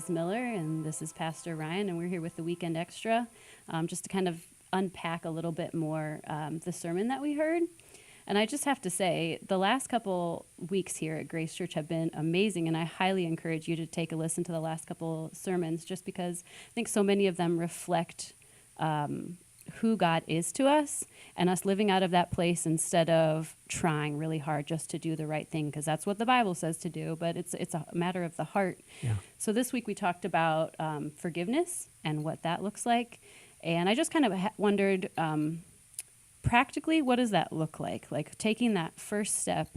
Liz Miller, and this is Pastor Ryan, and we're here with the Weekend Extra, just to kind of unpack a little bit more the sermon that we heard. And I just have to say, the last couple weeks here at Grace Church have been amazing, and I highly encourage you to take a listen to the last couple sermons, just because I think so many of them reflect who God is to us, and us living out of that place instead of trying really hard just to do the right thing, because that's what the Bible says to do, but it's a matter of the heart. Yeah. So this week we talked about forgiveness and what that looks like, and I just kind of wondered, practically, what does that look like? Like taking that first step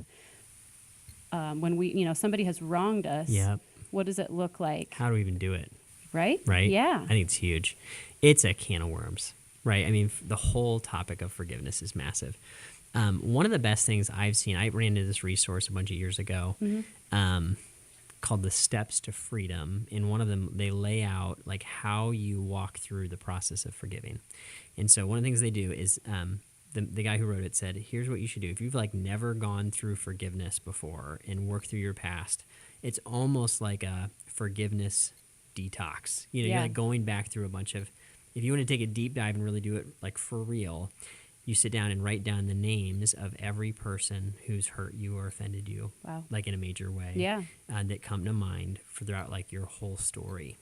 when somebody has wronged us. Yep. What does it look like? How do we even do it? Right? Right? Yeah. I think it's huge. It's a can of worms, right? I mean, the whole topic of forgiveness is massive. One of the best things I've seen, I ran into this resource a bunch of years ago, called the Steps to Freedom. In one of them, they lay out like how you walk through the process of forgiving. And so one of the things they do is the guy who wrote it said, here's what you should do. If you've like never gone through forgiveness before and worked through your past, it's almost like a forgiveness detox. You're like going back through a bunch of, if you want to take a deep dive and really do it like for real, you sit down and write down the names of every person who's hurt you or offended you, like in a major way, that come to mind throughout like your whole story,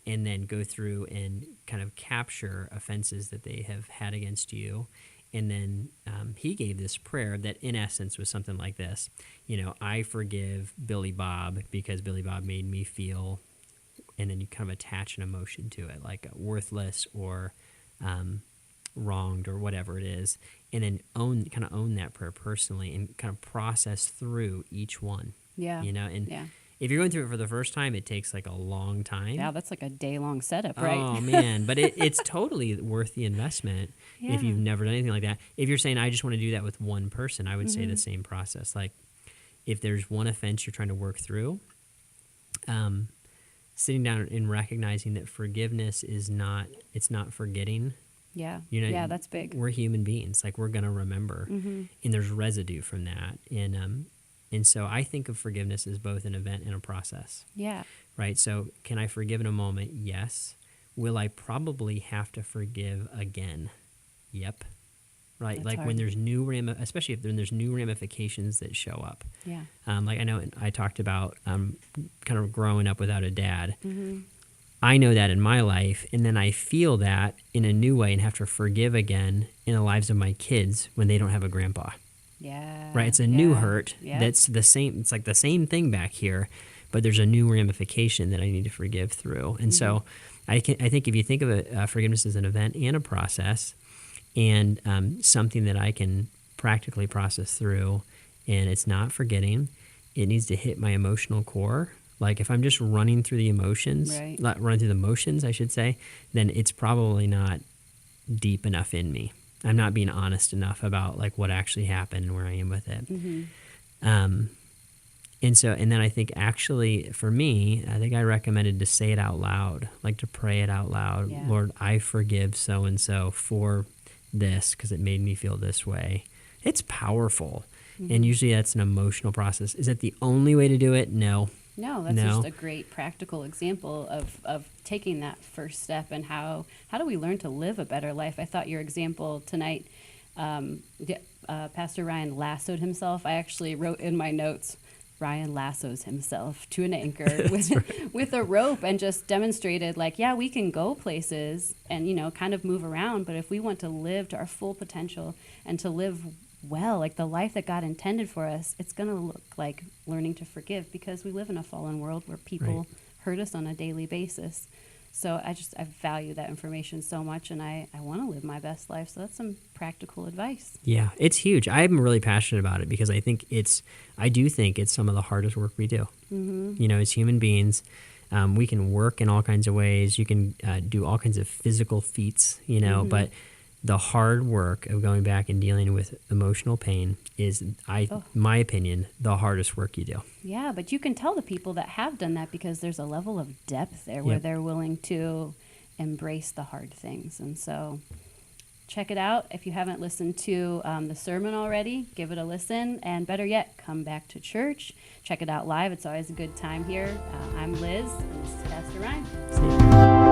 and then go through and kind of capture offenses that they have had against you. And then he gave this prayer that in essence was something like this, I forgive Billy Bob because Billy Bob made me feel, and then you kind of attach an emotion to it, like worthless or wronged or whatever it is, and then kind of own that prayer personally and kind of process through each one. If you're going through it for the first time, it takes like a long time. Yeah, that's like a day-long setup, right? Oh, man. But it's totally worth the investment if you've never done anything like that. If you're saying, I just want to do that with one person, I would say the same process. Like, if there's one offense you're trying to work through, sitting down and recognizing that forgiveness is not forgetting. Yeah. That's big. We're human beings. Like, we're going to remember. And there's residue from that. And so I think of forgiveness as both an event and a process. Yeah. Right? So can I forgive in a moment? Yes. Will I probably have to forgive again? Yep. Right? That's like hard. When there's especially if there's new ramifications that show up. Yeah. Like I know I talked about kind of growing up without a dad. I know that in my life, and then I feel that in a new way and have to forgive again in the lives of my kids when they don't have a grandpa. Yeah. Right. It's a new hurt. That's the same. It's like the same thing back here, but there's a new ramification that I need to forgive through. And so I think if you think of forgiveness as an event and a process and something that I can practically process through, and it's not forgetting, it needs to hit my emotional core. Like if I'm just running through the emotions, running through the motions, I should say, then it's probably not deep enough in me. I'm not being honest enough about like what actually happened and where I am with it. And then I think actually for me, I think I recommended to say it out loud, like to pray it out loud. Yeah. Lord, I forgive so-and-so for this because it made me feel this way. It's powerful. And usually that's an emotional process. Is that the only way to do it? No. No, that's just a great practical example of taking that first step and how do we learn to live a better life. I thought your example tonight, Pastor Ryan lassoed himself. I actually wrote in my notes, Ryan lassos himself to an anchor with a rope and just demonstrated like, we can go places and, kind of move around. But if we want to live to our full potential and to live well, like the life that God intended for us, it's going to look like learning to forgive because we live in a fallen world where people hurt us on a daily basis. So I value that information so much, and I want to live my best life. So that's some practical advice. Yeah, it's huge. I'm really passionate about it because I do think it's some of the hardest work we do. As human beings, we can work in all kinds of ways. You can do all kinds of physical feats, but the hard work of going back and dealing with emotional pain is, my opinion, the hardest work you do. Yeah, but you can tell the people that have done that because there's a level of depth there where they're willing to embrace the hard things. And so check it out. If you haven't listened to the sermon already, give it a listen. And better yet, come back to church. Check it out live. It's always a good time here. I'm Liz, and this is Pastor Ryan. See you.